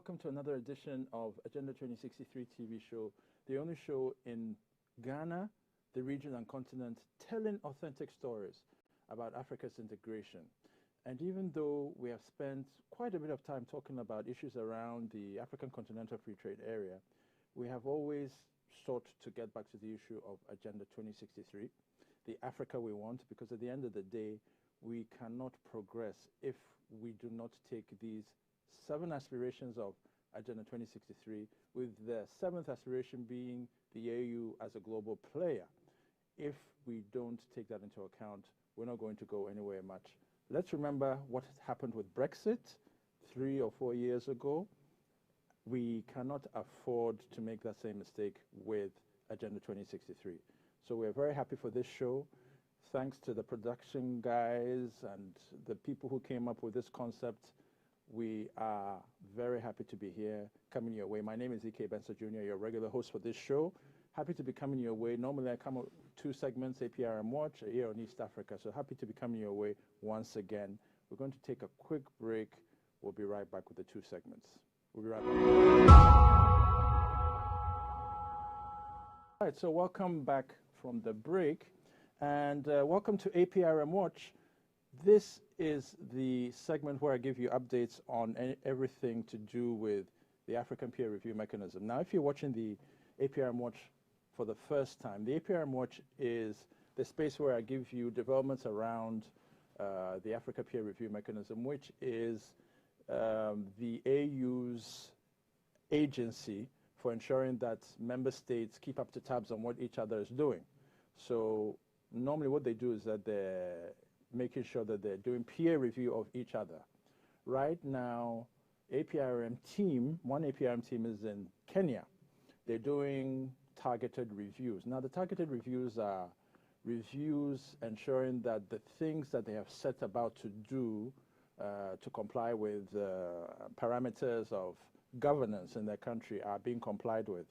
welcome to another edition of Agenda 2063 TV show, the only show in Ghana, the region and continent, telling authentic stories about Africa's integration. And even though we have spent quite a bit of time talking about issues around the African Continental Free Trade Area, we have always sought to get back to the issue of Agenda 2063, the Africa we want, because at the end of the day, we cannot progress if we do not take these 7 aspirations of Agenda 2063, with the 7th aspiration being the AU as a global player. If we don't take that into account, we're not going to go anywhere much. Let's remember what happened with Brexit 3 or 4 years ago. We cannot afford to make that same mistake with Agenda 2063. So we're very happy for this show. Thanks to the production guys and the people who came up with this concept. We are very happy to be here, coming your way. My name is E.K Bensah Jr., your regular host for this show. Happy to be coming your way. Normally I come with 2 segments, APRM Watch, a year on East Africa. So happy to be coming your way once again. We're going to take a quick break. We'll be right back with the 2 segments. We'll be right back. All right, so welcome back from the break. And welcome to APRM Watch. This is the segment where I give you updates on everything to do with the African Peer Review Mechanism. Now, if you're watching the APRM Watch for the first time, the APRM Watch is the space where I give you developments around the Africa Peer Review Mechanism, which is the AU's agency for ensuring that member states keep up to tabs on what each other is doing. So normally what they do is that they're making sure that they're doing peer review of each other. Right now, APRM team, one APRM team is in Kenya. They're doing targeted reviews. Now, the targeted reviews are reviews ensuring that the things that they have set about to do to comply with parameters of governance in their country are being complied with.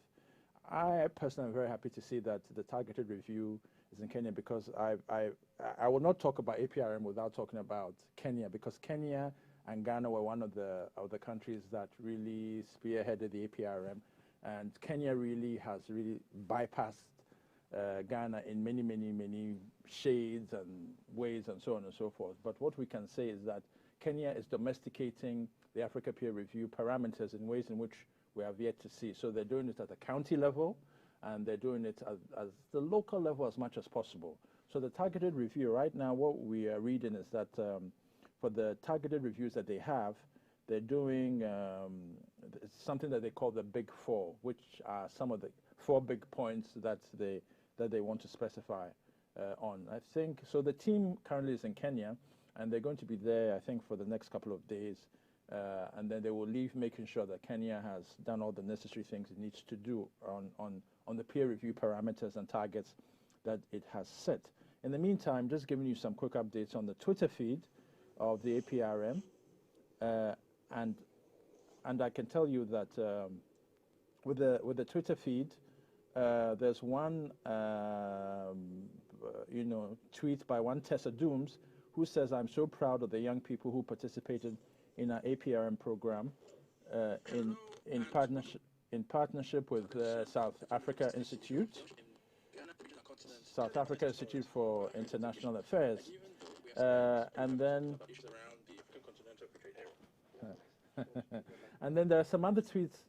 I personally am very happy to see that the targeted review is in Kenya, because I will not talk about APRM without talking about Kenya, because Kenya and Ghana were one of the countries that really spearheaded the APRM, and Kenya really has bypassed Ghana in many shades and ways and so on and so forth. But what we can say is that Kenya is domesticating the Africa peer review parameters in ways in which we have yet to see. So they're doing it at the county level, and they're doing it at the local level as much as possible. So the targeted review, right now what we are reading is that for the targeted reviews that they have, they're doing something that they call the Big 4, which are some of the 4 big points that they want to specify on. I think, so the team currently is in Kenya, and they're going to be there, I think, for the next couple of days. And then they will leave, making sure that Kenya has done all the necessary things it needs to do on the peer review parameters and targets that it has set. In the meantime, just giving you some quick updates on the Twitter feed of the APRM. And I can tell you that with the Twitter feed, there's one tweet by one Tessa Dooms, who says, "I'm so proud of the young people who participated in our APRM program in partnership with South Africa Institute for International Affairs." And then and then there are some other tweets.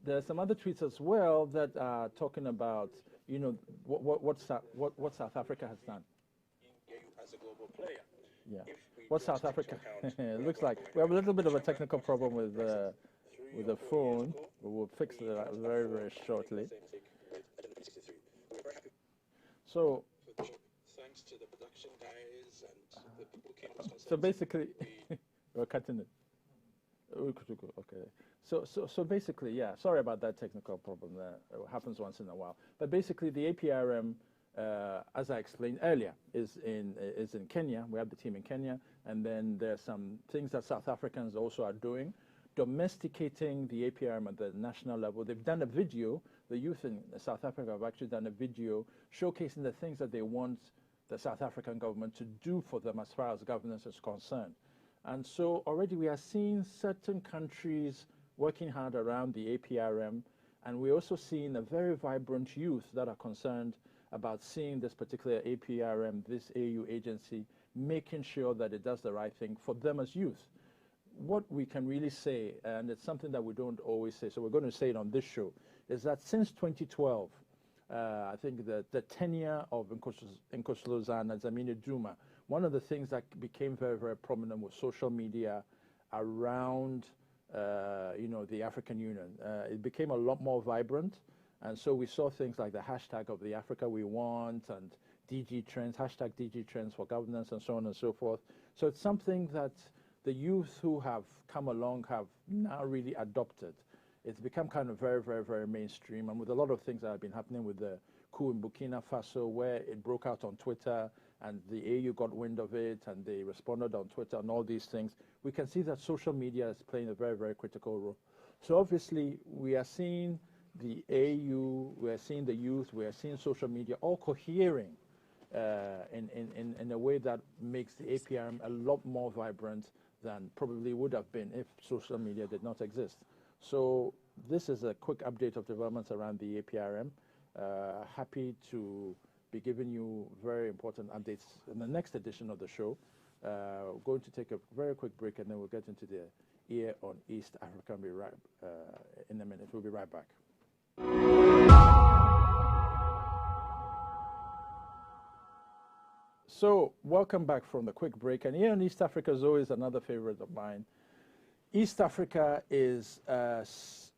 There are some other tweets as well that are talking about, what South Africa has done. As a global player. Yeah. What South Africa? It looks like we have a little bit of a technical problem with the phone, but we'll fix it very shortly. So thanks to the production guys and the people who came. So basically, we're cutting it. Okay. So basically, yeah. Sorry about that technical problem. It happens once in a while. But basically, the APRM, as I explained earlier, is in Kenya. We have the team in Kenya, and then there's some things that South Africans also are doing, domesticating the APRM at the national level. They've done a video. The youth in South Africa have actually done a video showcasing the things that they want the South African government to do for them as far as governance is concerned. And so already we are seeing certain countries working hard around the APRM, and we're also seeing a very vibrant youth that are concerned about seeing this particular APRM, this AU agency, making sure that it does the right thing for them as youth. What we can really say, and it's something that we don't always say, so we're going to say it on this show, is that since 2012, I think that the tenure of Nkosazana Dlamini Zuma, one of the things that became very, very prominent was social media around, the African Union. It became a lot more vibrant, and so we saw things like the hashtag of the Africa We Want and DG Trends, hashtag DG Trends for governance, and so on and so forth. So it's something that the youth who have come along have now really adopted. It's become kind of very, very, very mainstream, and with a lot of things that have been happening with the coup in Burkina Faso, where it broke out on Twitter, and the AU got wind of it, and they responded on Twitter and all these things, we can see that social media is playing a very, very critical role. So obviously, we are seeing the AU, we are seeing the youth, we are seeing social media all cohering in a way that makes the APRM a lot more vibrant than probably would have been if social media did not exist. So this is a quick update of developments around the APRM. Happy to be giving you very important updates in the next edition of the show. We're going to take a very quick break, and then we'll get into the ear on East Africa. We'll be right in a minute. We'll be right back. So welcome back from the quick break. And here in East Africa is always another favorite of mine. East Africa is a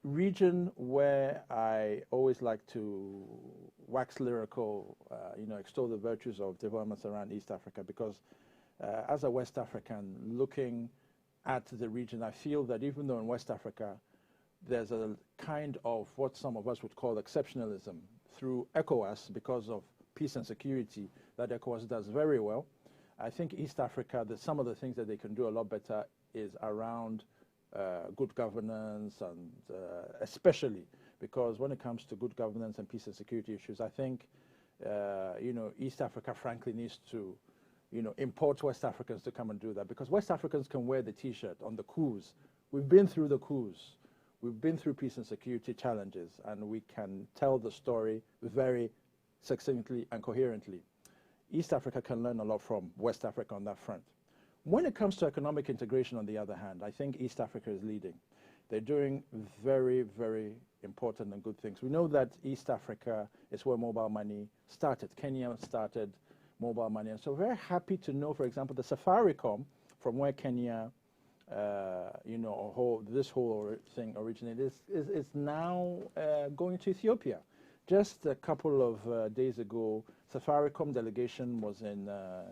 region where I always like to wax lyrical, extol the virtues of developments around East Africa, because as a West African looking at the region, I feel that even though in West Africa there's a kind of what some of us would call exceptionalism through ECOWAS because of peace and security that ECOWAS does very well, I think East Africa, some of the things that they can do a lot better is around good governance, and especially because when it comes to good governance and peace and security issues, I think East Africa frankly needs to import West Africans to come and do that, because West Africans can wear the T-shirt on the coups. We've been through the coups. We've been through peace and security challenges, and we can tell the story very succinctly and coherently. East Africa can learn a lot from West Africa on that front. When it comes to economic integration, on the other hand, I think East Africa is leading. They're doing very, very important and good things. We know that East Africa is where mobile money started. Kenya started mobile money. And so very happy to know, for example, the Safaricom, from where Kenya, this whole thing originated, is now going to Ethiopia. Just a couple of days ago, Safaricom delegation was in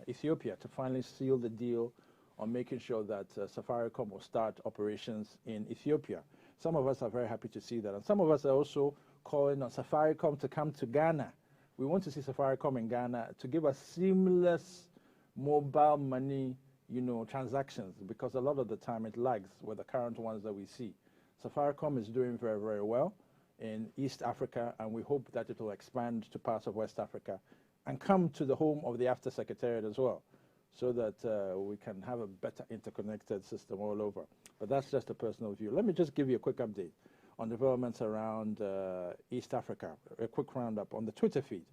Ethiopia to finally seal the deal on making sure that Safaricom will start operations in Ethiopia. Some of us are very happy to see that, and some of us are also calling on Safaricom to come to Ghana. We want to see Safaricom in Ghana to give us seamless mobile money, transactions, because a lot of the time it lags with the current ones that we see. Safaricom is doing very, very well in East Africa, and we hope that it will expand to parts of West Africa and come to the home of the After Secretariat as well, so that we can have a better interconnected system all over. But that's just a personal view. Let me just give you a quick update on developments around East Africa, a quick roundup on the Twitter feed.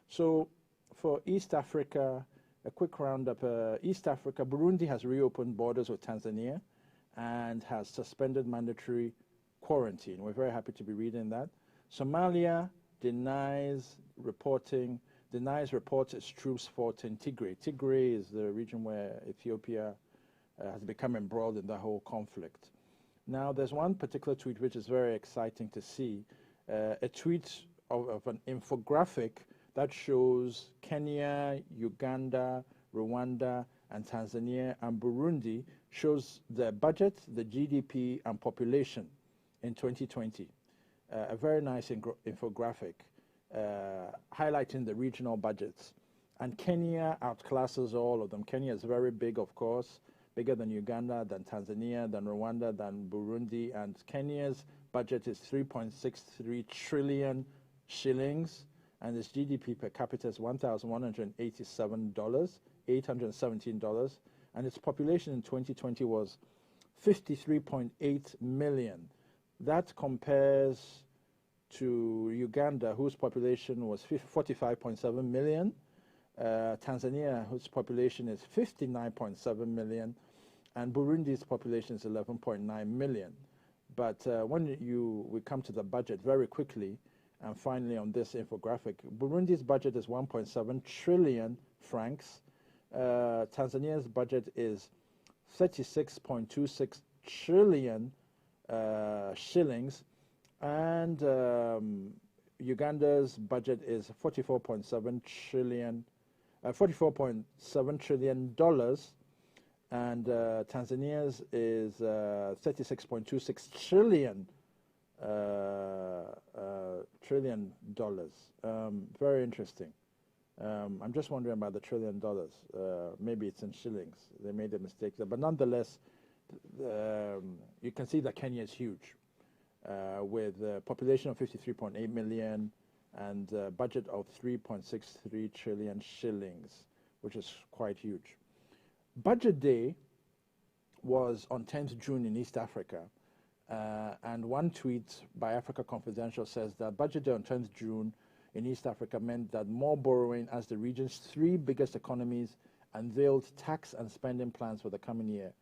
So for East Africa, a quick roundup, East Africa, Burundi has reopened borders with Tanzania and has suspended mandatory quarantine. We're very happy to be reading that. Somalia denies reports its troops fought in Tigray. Tigray is the region where Ethiopia has become embroiled in the whole conflict. Now, there's one particular tweet which is very exciting to see, a tweet of an infographic that shows Kenya, Uganda, Rwanda, and Tanzania and Burundi, shows the budget, the GDP, and population in 2020. A very nice infographic highlighting the regional budgets. And Kenya outclasses all of them. Kenya is very big, of course, bigger than Uganda, than Tanzania, than Rwanda, than Burundi. And Kenya's budget is 3.63 trillion shillings, and its GDP per capita is $1,187, $817. and its population in 2020 was 53.8 million. That compares to Uganda, whose population was 45.7 million, Tanzania, whose population is 59.7 million, and Burundi's population is 11.9 million. But when we come to the budget very quickly, and finally on this infographic, Burundi's budget is 1.7 trillion francs. Tanzania's budget is 36.26 trillion shillings, and Uganda's budget is 44.7 trillion dollars, and Tanzania's is 36.26 trillion dollars. Very interesting. I'm just wondering about the $1 trillion. Maybe it's in shillings. They made a mistake there, but nonetheless, you can see that Kenya is huge, with a population of 53.8 million and a budget of 3.63 trillion shillings, which is quite huge. Budget Day was on 10th June in East Africa, and one tweet by Africa Confidential says that Budget Day on 10th June in East Africa meant that more borrowing as the region's three biggest economies unveiled tax and spending plans for the coming year,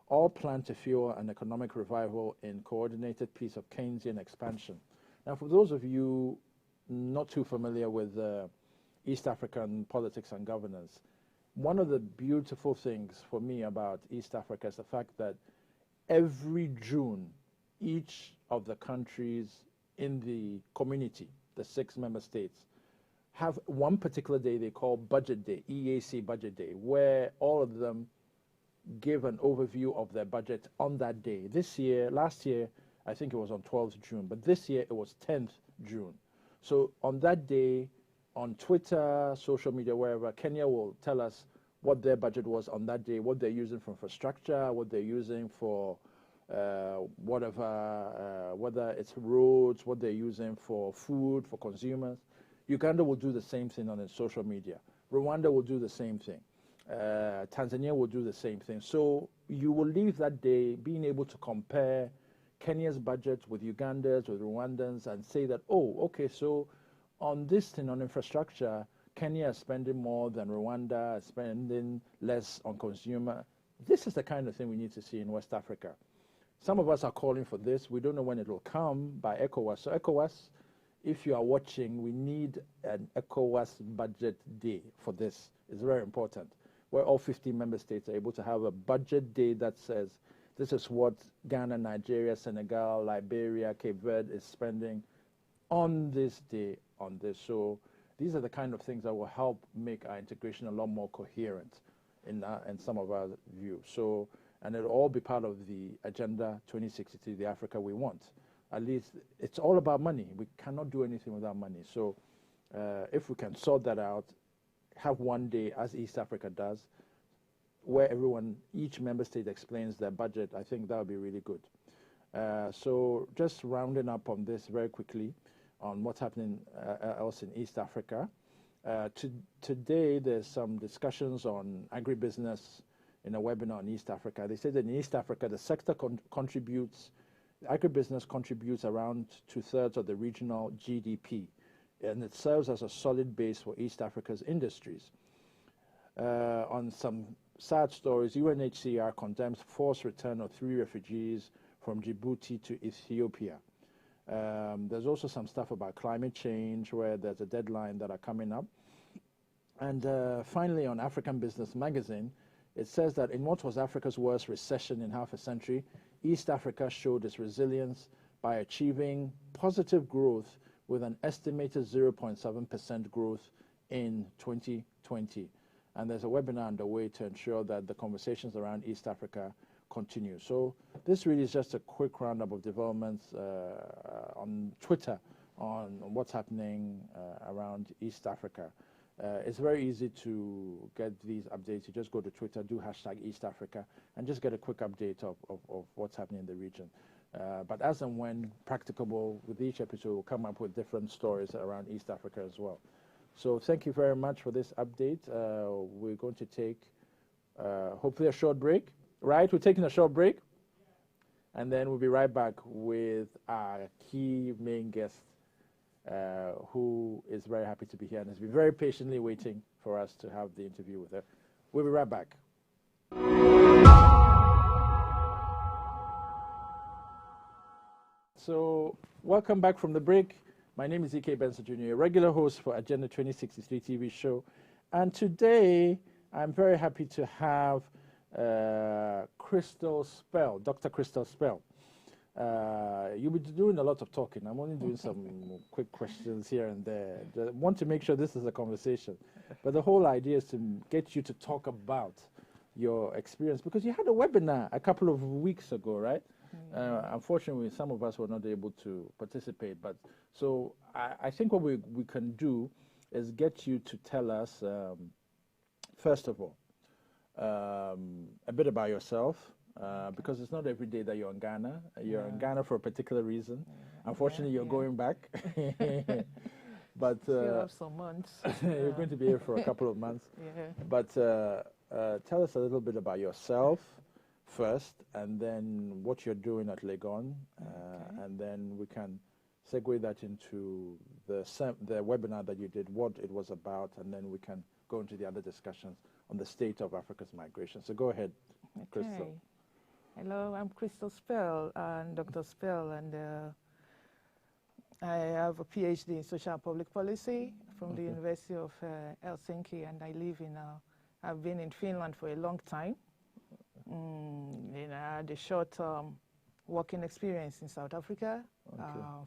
all planned to fuel an economic revival in coordinated piece of Keynesian expansion. Now, for those of you not too familiar with East African politics and governance, one of the beautiful things for me about East Africa is the fact that every June, each of the countries in the community, the 6 member states, have one particular day they call Budget Day, EAC Budget Day, where all of them give an overview of their budget on that day. Last year, I think it was on 12th June, but this year it was 10th June. So on that day, on Twitter, social media, wherever, Kenya will tell us what their budget was on that day, what they're using for infrastructure, what they're using for whatever, whether it's roads, what they're using for food, for consumers. Uganda will do the same thing on its social media. Rwanda will do the same thing. Tanzania will do the same thing. So you will leave that day being able to compare Kenya's budget with Uganda's, with Rwanda's, and say that, oh, okay, so on this thing, on infrastructure, Kenya is spending more than Rwanda, is spending less on consumer. This is the kind of thing we need to see in West Africa. Some of us are calling for this. We don't know when it will come by ECOWAS. So ECOWAS, if you are watching, we need an ECOWAS budget day for this. It's very important, where all 50 member states are able to have a budget day that says, this is what Ghana, Nigeria, Senegal, Liberia, Cape Verde is spending on this day, on this. So these are the kind of things that will help make our integration a lot more coherent in some of our views. So, and it'll all be part of the Agenda 2063, the Africa we want. At least it's all about money. We cannot do anything without money. So if we can sort that out, have one day, as East Africa does, where each member state explains their budget, I think that would be really good. So just rounding up on this very quickly on what's happening else in East Africa. Today, there's some discussions on agribusiness in a webinar in East Africa. They said that in East Africa, the sector agribusiness contributes around 2/3 of the regional GDP, and it serves as a solid base for East Africa's industries. On some sad stories, UNHCR condemns forced return of 3 refugees from Djibouti to Ethiopia. There's also some stuff about climate change, where there's a deadline that are coming up. And finally, on African Business Magazine, it says that in what was Africa's worst recession in half a century, East Africa showed its resilience by achieving positive growth with an estimated 0.7% growth in 2020. And there's a webinar underway to ensure that the conversations around East Africa continue. So this really is just a quick roundup of developments on Twitter on what's happening around East Africa. It's very easy to get these updates. You just go to Twitter, do #EastAfrica, and just get a quick update of what's happening in the region. But as and when practicable, with each episode, we'll come up with different stories around East Africa as well. So thank you very much for this update. We're going to take hopefully a short break, right? We're taking a short break, and then we'll be right back with our key main guest, who is very happy to be here and has been very patiently waiting for us to have the interview with her. We'll be right back. So, welcome back from the break. My name is E.K Bensah Jr., a regular host for Agenda 2063 TV show. And today, I'm very happy to have Christal Spel, Dr. Christal Spel. You'll be doing a lot of talking. I'm only doing some quick questions here and there. I want to make sure this is a conversation. But the whole idea is to get you to talk about your experience, because you had a webinar a couple of weeks ago, right? Unfortunately, some of us were not able to participate. But so I think what we can do is get you to tell us, first of all, a bit about yourself, because it's not every day that you're in Ghana. You're in Ghana for a particular reason. Unfortunately, you're going back. But still have some months. You're going to be here for a couple of months. But tell us a little bit about yourself first, and then what you're doing at Legon, and then we can segue that into the webinar that you did, what it was about, and then we can go into the other discussions on the state of Africa's migration. So go ahead, Christal. Hello, I'm Christal Spel, and Dr. Spel, and I have a PhD in social and public policy from the University of Helsinki, and I've been in Finland for a long time. And I had a short working experience in South Africa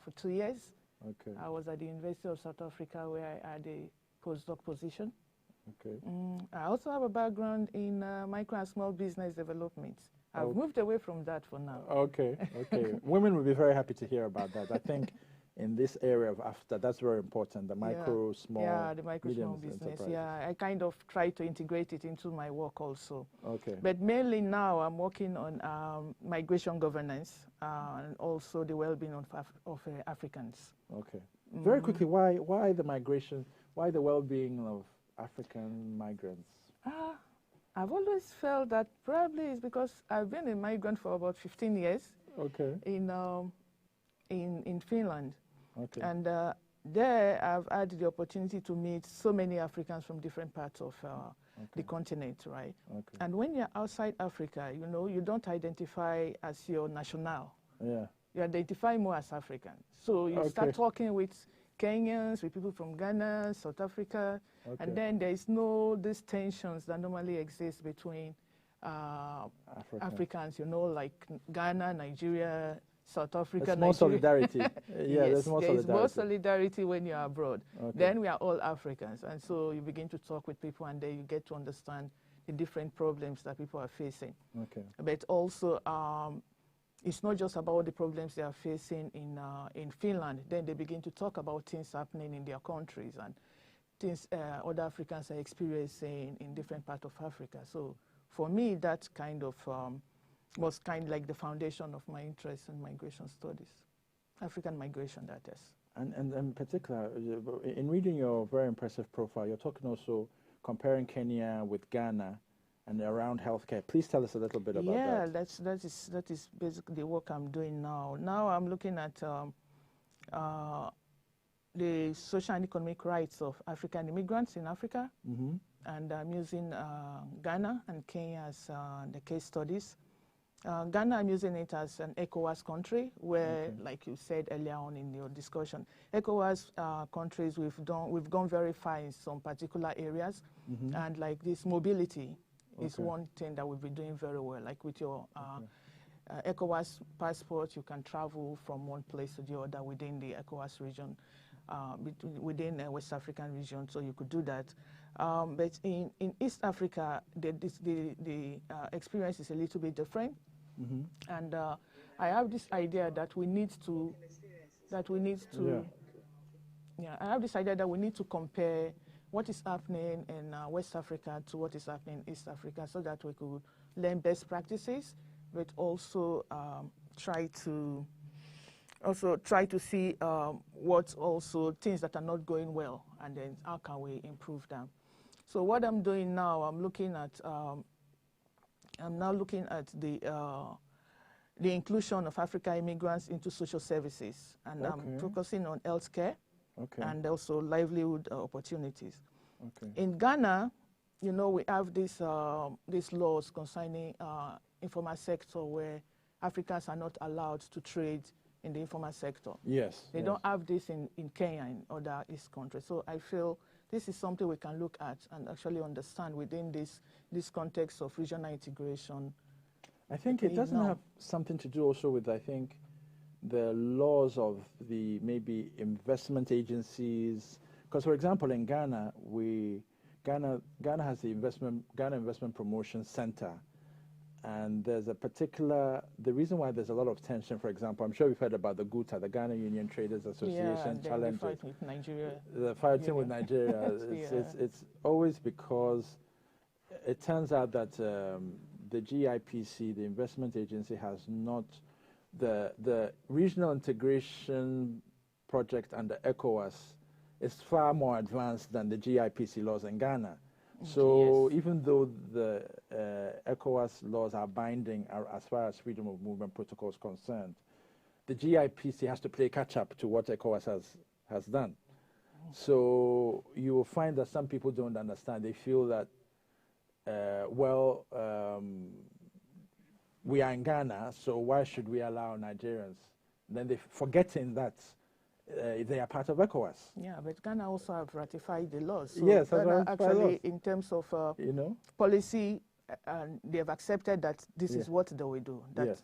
for 2 years. I was at the University of South Africa, where I had a postdoc position. I also have a background in micro and small business development. I've moved away from that for now. Women will be very happy to hear about that. I think in this area of AFTA, that's very important, the micro, small, the micro, small business. I kind of try to integrate it into my work also. But mainly now I'm working on migration governance and also the well-being of Africans. Very quickly, why the migration, why the well-being of African migrants? I've always felt that probably it's because I've been a migrant for about 15 years in Finland. And there I've had the opportunity to meet so many Africans from different parts of the continent, right? And when you're outside Africa, you know, you don't identify as your national. You identify more as African. So you start talking with Kenyans, with people from Ghana, South Africa, and then there is these tensions that normally exist between Africans, you know, like Ghana, Nigeria, South Africa, There's more solidarity. There's more solidarity when you're abroad. Then we are all Africans, and so you begin to talk with people, and then you get to understand the different problems that people are facing. But also, it's not just about the problems they are facing in Finland. Then they begin to talk about things happening in their countries and things other Africans are experiencing in different parts of Africa. So for me, that kind of was kind of like the foundation of my interest in migration studies, African migration, that is. And in particular, in reading your very impressive profile, you're talking also comparing Kenya with Ghana and around healthcare. Please tell us a little bit about that. That is basically the work I'm doing now. Now I'm looking at the social and economic rights of African immigrants in Africa, and I'm using Ghana and Kenya as the case studies. Ghana, I'm using it as an ECOWAS country where, like you said earlier on in your discussion, ECOWAS countries, we've gone very far in some particular areas, and like this mobility is one thing that we've been doing very well. Like with your ECOWAS passport, you can travel from one place to the other within the ECOWAS region, within the West African region, so you could do that. But in East Africa, the experience is a little bit different. And I have this idea that we need to, I have this idea that we need to compare what is happening in West Africa to what is happening in East Africa, so that we could learn best practices, but also try to see what also things that are not going well, and then how can we improve them. So what I'm doing now, I'm looking at I'm now looking at the inclusion of African immigrants into social services, and I'm focusing on healthcare and also livelihood opportunities. In Ghana, you know, we have these laws concerning informal sector where Africans are not allowed to trade in the informal sector. Yes. They don't have this in Kenya and other East countries. So I feel this is something we can look at and actually understand within this context of regional integration. I think it doesn't have something to do also with, I think, the laws of the maybe investment agencies. Because, for example, in Ghana, Ghana has the Ghana Investment Promotion Center. And there's a particular, the reason why there's a lot of tension, for example, I'm sure you've heard about the GUTA, the Ghana Union Traders Association challenges. The fight with Nigeria. The fighting with Nigeria. It's always because it turns out that the GIPC, the investment agency, has not, the regional integration project under ECOWAS is far more advanced than the GIPC laws in Ghana. So even though the ECOWAS laws are binding as far as freedom of movement protocol is concerned, the GIPC has to play catch up to what ECOWAS has done. So you will find that some people don't understand. They feel that, we are in Ghana, so why should we allow Nigerians? And then they're forgetting that they are part of ECOWAS. Yeah, but Ghana also have ratified the laws. So yes, Ghana actually, in terms of policy, they have accepted that this is what they will do. That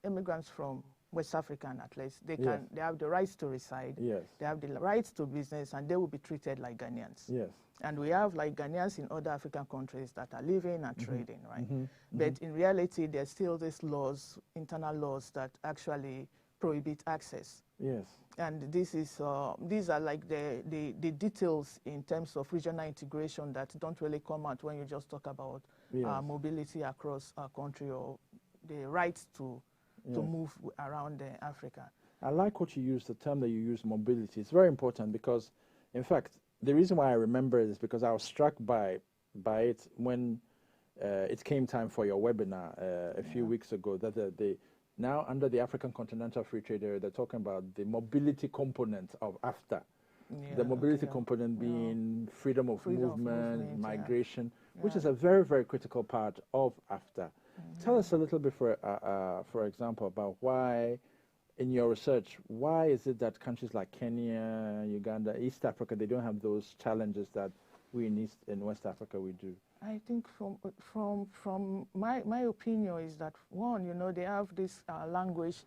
immigrants from West African, at least, they have the rights to reside. They have the rights to business, and they will be treated like Ghanaians. And we have like Ghanaians in other African countries that are living and trading, right? But in reality, there's still these laws, internal laws, that actually prohibit access. And this is these are like the details in terms of regional integration that don't really come out when you just talk about mobility across a country or the rights to move around Africa. I like what you use, the term that you use, mobility. It's very important because, in fact, the reason why I remember it is because I was struck by it when it came time for your webinar a few weeks ago, that now, under the African Continental Free Trade Area, they're talking about the mobility component of AFTA. The mobility component being freedom of movement, migration, which is a very, very critical part of AFTA. Tell us a little bit, for example, about why, in your research, why is it that countries like Kenya, Uganda, East Africa, they don't have those challenges that we in West Africa we do? I think from my opinion is that, one, you know, they have this language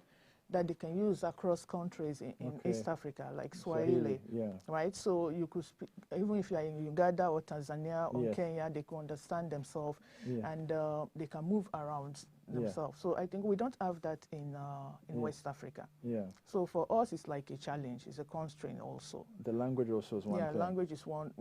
that they can use across countries in East Africa, like Swahili, right? So you could speak, even if you are in Uganda or Tanzania or Kenya, they can understand themselves and they can move around themselves. So I think we don't have that in West Africa. So for us, it's like a challenge. It's a constraint also. The language also is one thing. Language is one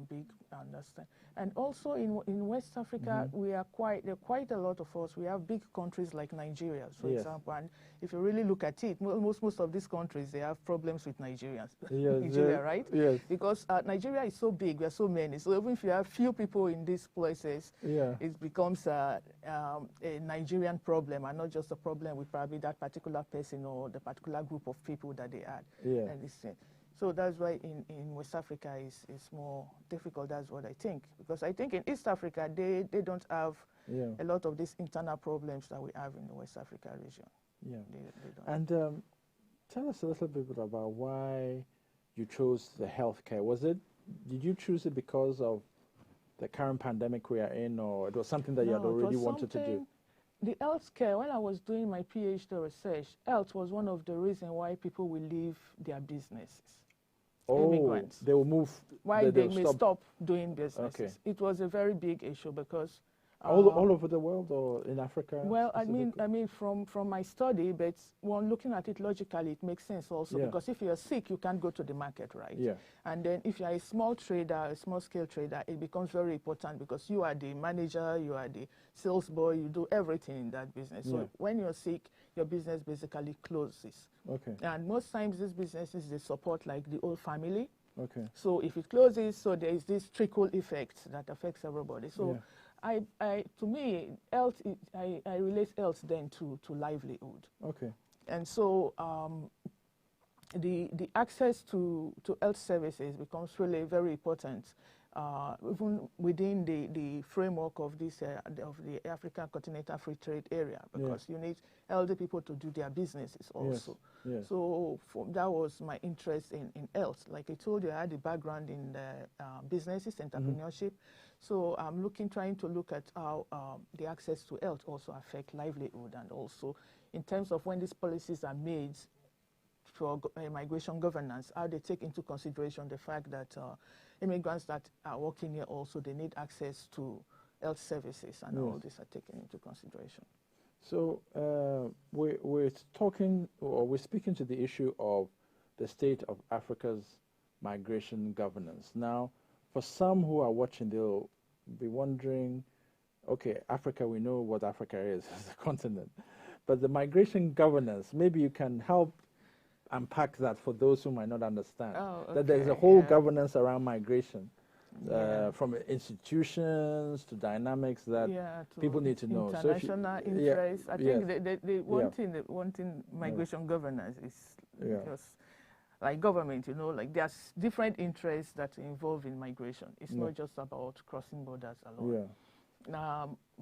big understand. And also in West Africa, there are quite a lot of us. We have big countries like Nigeria, for example. And if you really look at it, most of these countries, they have problems with Nigerians. Nigeria, right? Because Nigeria is so big, there are so many. So even if you have few people in these places, it becomes a Nigerian problem, and not just a problem with probably that particular person or the particular group of people that they had. So that's why in West Africa it's more difficult. That's what I think. Because I think in East Africa, they don't have a lot of these internal problems that we have in the West Africa region. They don't. And tell us a little bit about why you chose the healthcare. Did you choose it because of the current pandemic we are in, or it was something that you had already wanted to do? The healthcare, when I was doing my PhD research, health was one of the reasons why people will leave their businesses. Immigrants. They will move. Why they may stop doing businesses. It was a very big issue because all over the world or in Africa? Well, I mean, from my study, but when looking at it logically, it makes sense also because if you're sick, you can't go to the market, right? And then if you're a small trader, a small-scale trader, it becomes very important because you are the manager, you are the sales boy, you do everything in that business. So when you're sick, your business basically closes. And most times these businesses, they support like the whole family. So if it closes, so there is this trickle effect that affects everybody. So to me, health, I relate health then to livelihood. Okay. And so the access to health services becomes really very important, even within the framework of this of the African Continental Free Trade Area, because you need elderly people to do their businesses also. Yes. Yes. So that was my interest in health. Like I told you, I had a background in businesses, entrepreneurship. So I'm trying to look at how the access to health also affect livelihood, and also in terms of when these policies are made for migration governance, how they take into consideration the fact that immigrants that are working here also, they need access to health services, and all this are taken into consideration. So we're talking, or we're speaking to the issue of the state of Africa's migration governance. Now, for some who are watching, they'll be wondering, okay, Africa, we know what Africa is as a continent, but the migration governance, maybe you can help unpack that for those who might not understand. Oh, okay. That there's a whole governance around migration, from institutions to dynamics that to people need to know. International interests. I think the one thing migration governance is because, like government, you know, like there's different interests that are involved in migration. It's not just about crossing borders alone.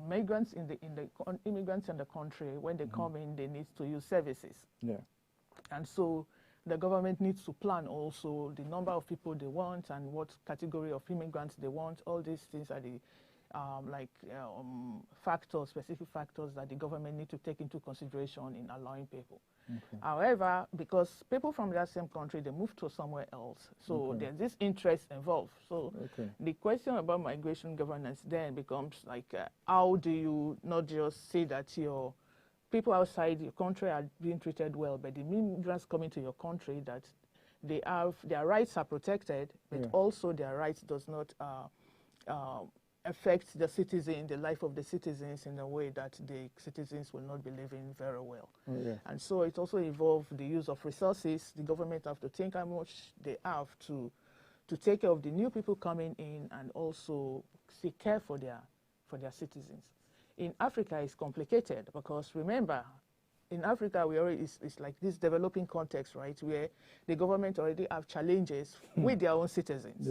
Migrants immigrants in the country, when they come in, they need to use services. And so the government needs to plan also the number of people they want and what category of immigrants they want. All these things are the factors, specific factors that the government need to take into consideration in allowing people. However, because people from that same country, they move to somewhere else, so there's this interest involved. So the question about migration governance then becomes like, how do you not just say that your people outside your country are being treated well, but the immigrants coming to your country, that they have their rights are protected, but also their rights does not affect the citizen, the life of the citizens in a way that the citizens will not be living very well. And so it also involves the use of resources. The government have to think how much they have to take care of the new people coming in, and also seek care for their citizens. In Africa, it's complicated because, remember, in Africa, it's like this developing context, right, where the government already have challenges with their own citizens.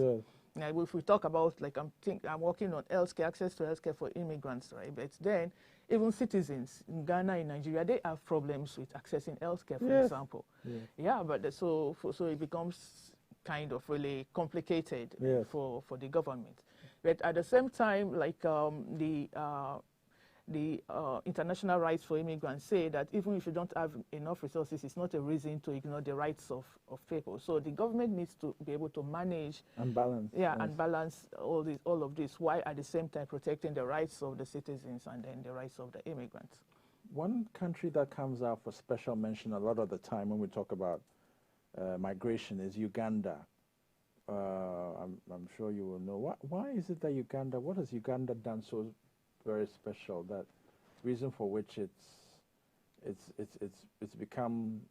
Now, if we talk about, like, I'm working on healthcare, access to healthcare for immigrants, right? But then, even citizens in Ghana, in Nigeria, they have problems with accessing healthcare, for example. But so it becomes kind of really complicated for the government. But at the same time, like the international rights for immigrants say that even if you don't have enough resources, it's not a reason to ignore the rights of people. So the government needs to be able to manage and balance. And balance all of this, while at the same time protecting the rights of the citizens and then the rights of the immigrants. One country that comes out for special mention a lot of the time when we talk about migration is Uganda. I'm sure you will know. Why is it that Uganda, what has Uganda done so very special, that reason for which it's become,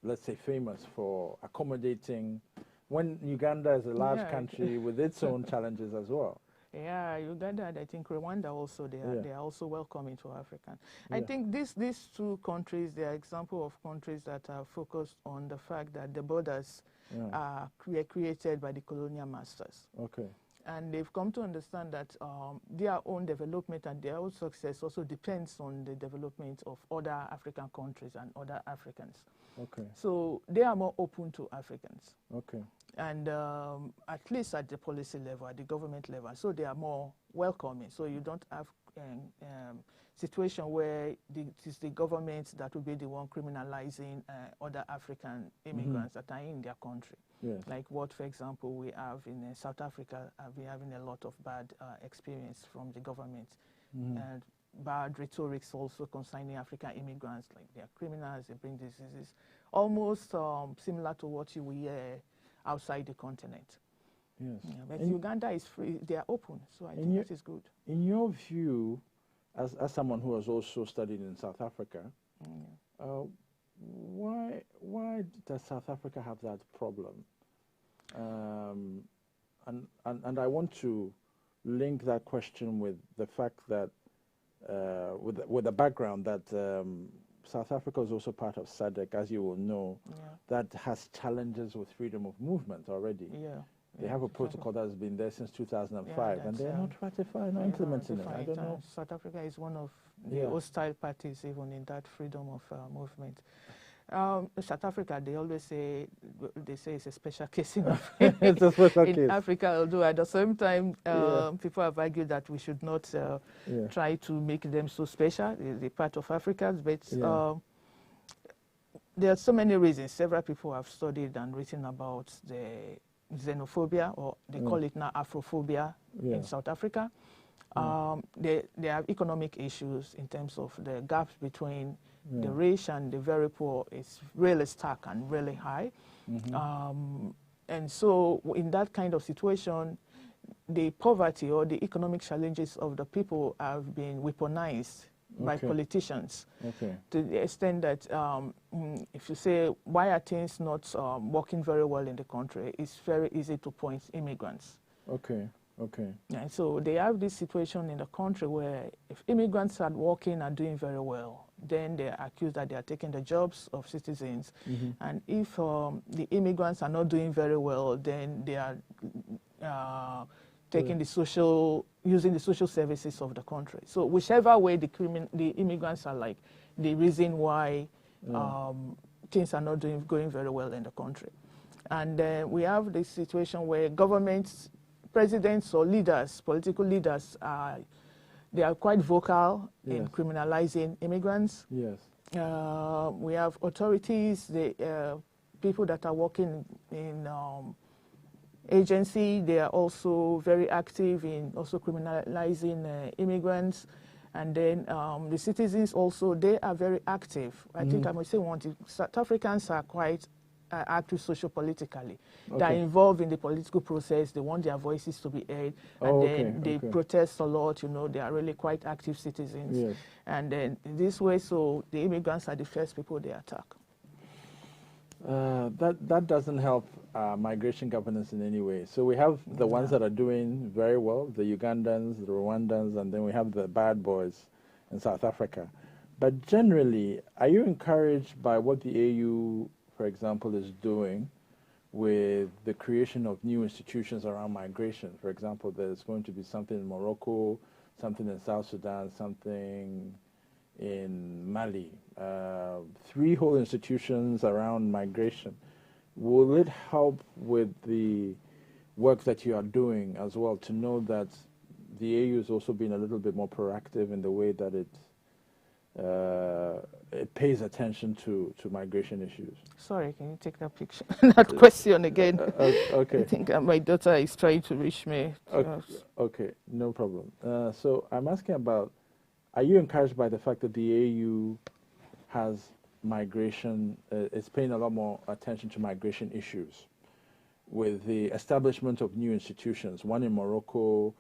let's say, famous for accommodating, when Uganda is a large country with its own challenges as well? Uganda and I think Rwanda also, they are also welcoming to Africa. I think these two countries, they are example of countries that are focused on the fact that the borders are created by the colonial masters. And they've come to understand that their own development and their own success also depends on the development of other African countries and other Africans. So they are more open to Africans. And at least at the policy level, at the government level, so they are more welcoming. So you don't have situation where it is the government that will be the one criminalizing other African immigrants that are in their country. Like what, for example, we have in South Africa, we're having a lot of bad experience from the government. And bad rhetorics also concerning African immigrants, like they are criminals, they bring diseases, almost similar to what you will hear outside the continent. But Uganda is free, they are open, so I think that is good. In your view, as someone who has also studied in South Africa, why does South Africa have that problem? And I want to link that question with the fact that, with the background that South Africa is also part of SADC, as you will know, that has challenges with freedom of movement already. They have a protocol that has been there since 2005, and they're not ratifying or implementing it. I don't know. South Africa is one of the hostile parties even in that freedom of movement. South Africa, they always say, it's a special case in Africa. It's a special case. In Africa, although at the same time, people have argued that we should not try to make them so special, the part of Africa, but there are so many reasons. Several people have studied and written about the xenophobia, or they call it now Afrophobia in South Africa. There are economic issues in terms of the gaps between the rich and the very poor is really stark and really high. And so in that kind of situation, the poverty or the economic challenges of the people have been weaponized by politicians to the extent that if you say, why are things not working very well in the country, it's very easy to point immigrants. And so they have this situation in the country where if immigrants are working and doing very well, then they are accused that they are taking the jobs of citizens. And if the immigrants are not doing very well, then they are taking using the social services of the country. So whichever way the immigrants are like the reason why things are not going very well in the country. And we have this situation where governments, presidents or leaders, political leaders, they are quite vocal in criminalizing immigrants. We have authorities, the people that are working in agency, they are also very active in also criminalizing immigrants. And then the citizens also, they are very active. I think I must say South Africans are quite active socio-politically. They are involved in the political process. They want their voices to be heard. And then they protest a lot, you know. They are really quite active citizens. And then in this way, so the immigrants are the first people they attack. That doesn't help migration governance in any way. So we have the ones that are doing very well, the Ugandans, the Rwandans, and then we have the bad boys in South Africa. But generally, are you encouraged by what the AU, for example, is doing with the creation of new institutions around migration? For example, there's going to be something in Morocco, something in South Sudan, something in Mali, 3 whole institutions around migration. Will it help with the work that you are doing as well to know that the AU is also being a little bit more proactive in the way that it pays attention to migration issues? Sorry, can you take that picture, that question again? Okay. I think my daughter is trying to reach me. Okay, no problem. So I'm asking about, are you encouraged by the fact that the AU has migration, is paying a lot more attention to migration issues with the establishment of new institutions, one in Morocco,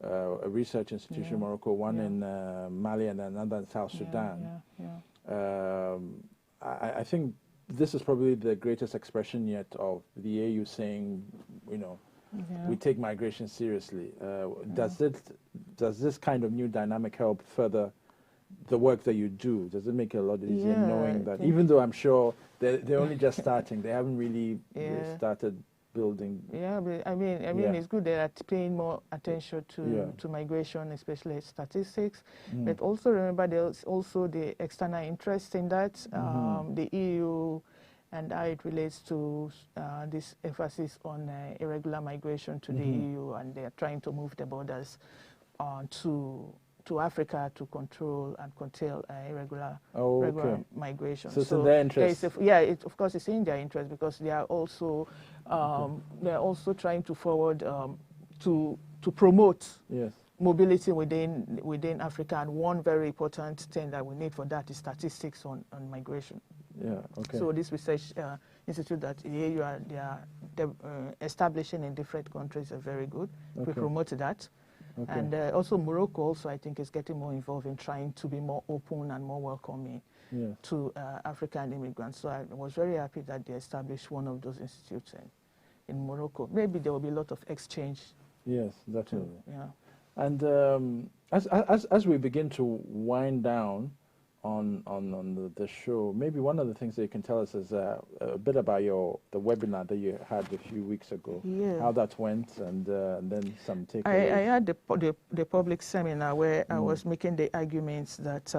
a research institution in Morocco, one in Mali, and another in South Sudan. I think this is probably the greatest expression yet of the AU saying, you know, we take migration seriously. Does this kind of new dynamic help further the work that you do? Does it make it a lot easier knowing that, even though I'm sure they're only just starting, they haven't really started building? But I mean, it's good they are paying more attention to migration, especially statistics. But also remember, there's also the external interest in that. The EU and how it relates to this emphasis on irregular migration to the EU, and they are trying to move the borders to Africa to control and curtail irregular migration. So it's in their interest. Of course, it's in their interest because they are also trying to forward to promote mobility within Africa. And one very important thing that we need for that is statistics on migration. So this research institute that they are establishing in different countries are very good. We promote that. And also Morocco also, I think, is getting more involved in trying to be more open and more welcoming to African immigrants. So I was very happy that they established one of those institutes in Morocco. Maybe there will be a lot of exchange. Yes, definitely. And as we begin to wind down on the show, maybe one of the things that you can tell us is a bit about the webinar that you had a few weeks ago, Yeah. how that went, and then some takeaways. I had the public seminar where I was making the arguments that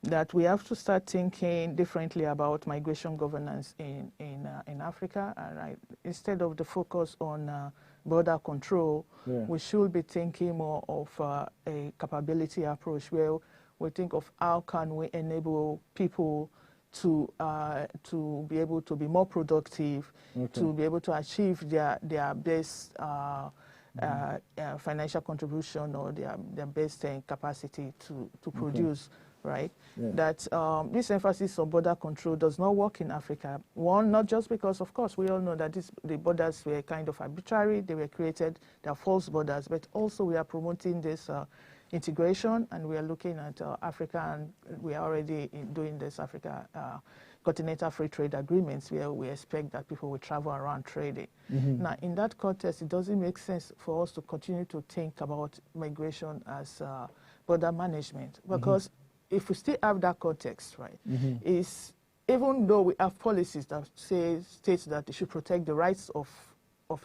that we have to start thinking differently about migration governance in Africa, and instead of the focus on border control, we should be thinking more of a capability approach where we think of how can we enable people to be able to be more productive, to be able to achieve their best financial contribution or their best capacity to produce. Right, that this emphasis on border control does not work in Africa. One, not just because, of course, we all know that the borders were kind of arbitrary, they were created, they're false borders, but also we are promoting this integration, and we are looking at Africa, and we are already doing this Africa continental free trade agreements where we expect that people will travel around trading. Now, in that context, it doesn't make sense for us to continue to think about migration as border management, because if we still have that context, right, is even though we have policies that states that they should protect the rights of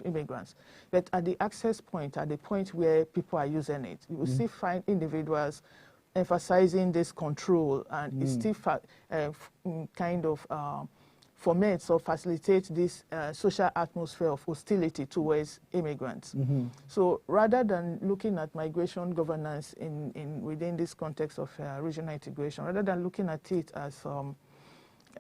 immigrants, but at the access point, at the point where people are using it, you will still find individuals emphasizing this control, and it still kind of foments or facilitates this social atmosphere of hostility towards immigrants. So rather than looking at migration governance within this context of regional integration, rather than looking at it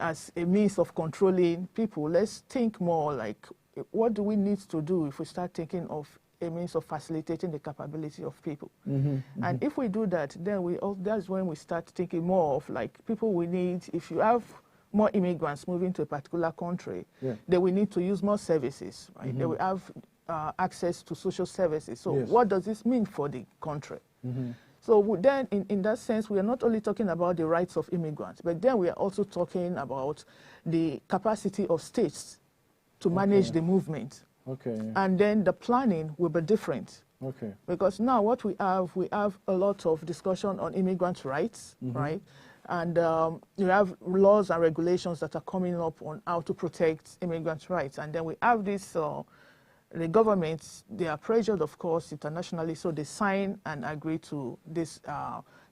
as a means of controlling people, let's think more like, what do we need to do if we start thinking of a means of facilitating the capability of people? And if we do that, then that's when we start thinking more of like people we need. If you have more immigrants moving to a particular country, then we need to use more services, right? They will have access to social services. So what does this mean for the country? So then, in that sense, we are not only talking about the rights of immigrants, but then we are also talking about the capacity of states to manage the movement. And then the planning will be different. Because now what we have a lot of discussion on immigrants' rights, right? And you have laws and regulations that are coming up on how to protect immigrants' rights. And then we have this, the governments, they are pressured, of course, internationally, so they sign and agree to this,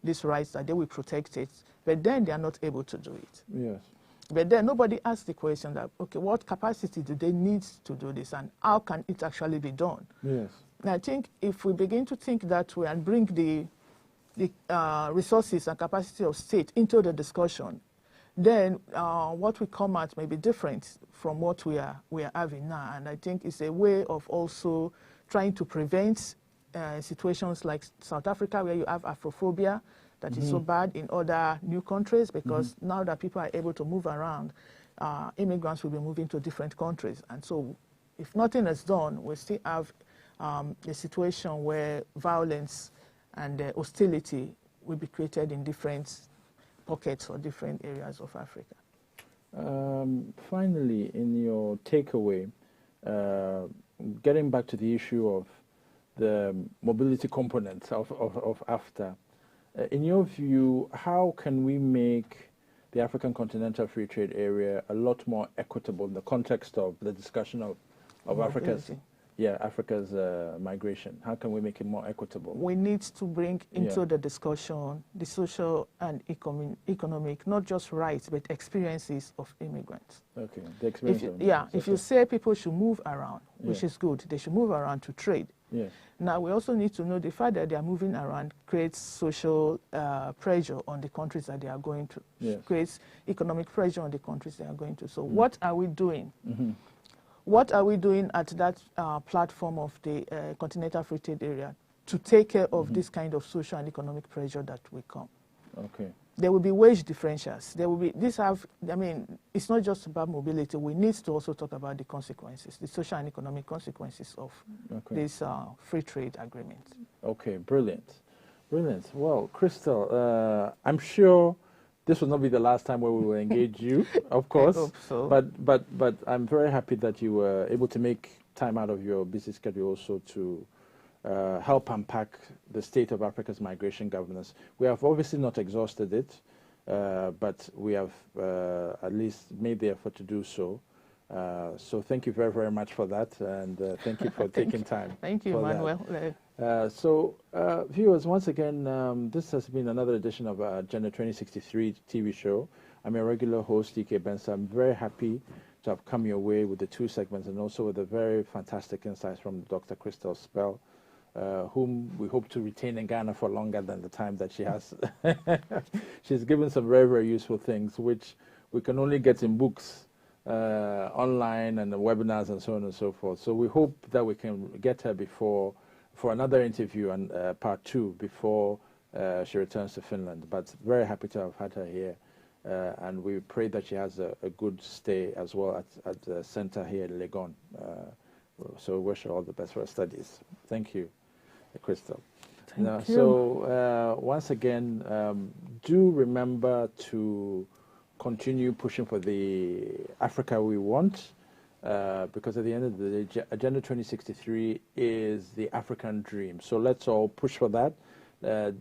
these rights that they will protect it. But then they are not able to do it. But then nobody asks the question that, okay, what capacity do they need to do this, and how can it actually be done? And I think if we begin to think that way and bring the resources and capacity of state into the discussion, then what we come at may be different from what we are having now. And I think it's a way of also trying to prevent situations like South Africa, where you have Afrophobia that is so bad in other new countries, because now that people are able to move around, immigrants will be moving to different countries. And so if nothing is done, we still have a situation where violence and hostility will be created in different pockets or different areas of Africa. Finally, in your takeaway, getting back to the issue of the mobility components of AfTA, in your view, how can we make the African Continental Free Trade Area a lot more equitable in the context of the discussion of Africa's migration? How can we make it more equitable? We need to bring into the discussion the social and economic, not just rights, but experiences of immigrants. The experience. If you say people should move around, which is good, they should move around to trade. Now, we also need to know the fact that they are moving around creates social pressure on the countries that they are going to, creates economic pressure on the countries they are going to. So what are we doing? What are we doing at that platform of the Continental Free Trade Area to take care of this kind of social and economic pressure that will come? There will be wage differentials. There will be, it's not just about mobility. We need to also talk about the consequences, the social and economic consequences of this free trade agreement. Brilliant. Well, Christal, I'm sure this will not be the last time where we will engage you, of course. I hope so. But I'm very happy that you were able to make time out of your busy schedule also to help unpack the state of Africa's migration governance. We have obviously not exhausted it, but we have at least made the effort to do so. So thank you very, very much for that, and thank you for taking time. Thank you, Manuel. Viewers, once again, this has been another edition of Agenda 2063 TV show. I'm your regular host, E.K Bensah. I'm very happy to have come your way with the two segments and also with the very fantastic insights from Dr. Christal Spel, whom we hope to retain in Ghana for longer than the time that she has. She's given some very, very useful things, which we can only get in books, online and the webinars and so on and so forth. So we hope that we can get her for another interview and part 2 before she returns to Finland. But very happy to have had her here. And we pray that she has a good stay as well at the center here in Legon. So we wish her all the best for her studies. Thank you, Christal. Thank you. So once again, do remember to continue pushing for the Africa we want, because at the end of the day, Agenda 2063 is the African dream. So let's all push for that.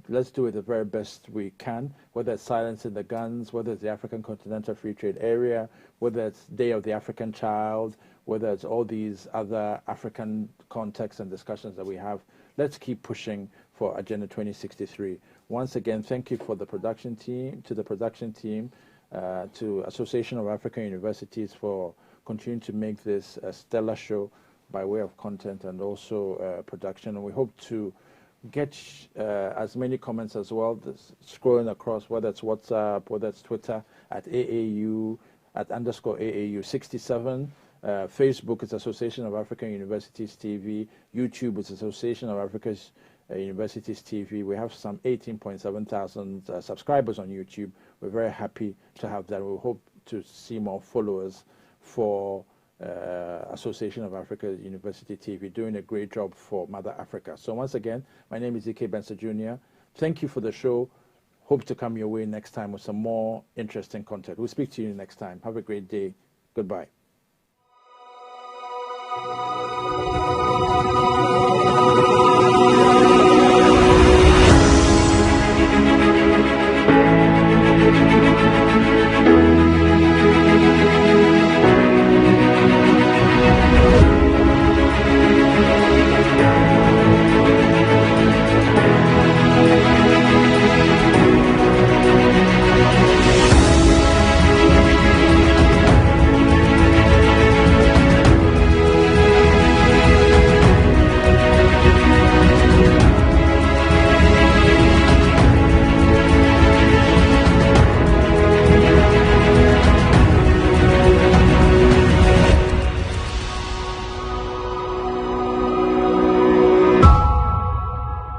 Let's do it the very best we can, whether it's silencing the guns, whether it's the African Continental Free Trade Area, whether it's Day of the African Child, whether it's all these other African contexts and discussions that we have. Let's keep pushing for Agenda 2063. Once again, thank you for the production team, to Association of African Universities for continuing to make this a stellar show by way of content and also production. And we hope to get as many comments as well, scrolling across, whether it's WhatsApp, whether it's Twitter, at AAU, at _AAU67. Facebook is Association of African Universities TV. YouTube is Association of African Universities TV. We have some 18.7 thousand subscribers on YouTube. We're very happy to have that. We hope to see more followers for Association of Africa University TV, doing a great job for Mother Africa. So once again, my name is E.K Bensah Jr. Thank you for the show. Hope to come your way next time with some more interesting content. We'll speak to you next time. Have a great day. Goodbye.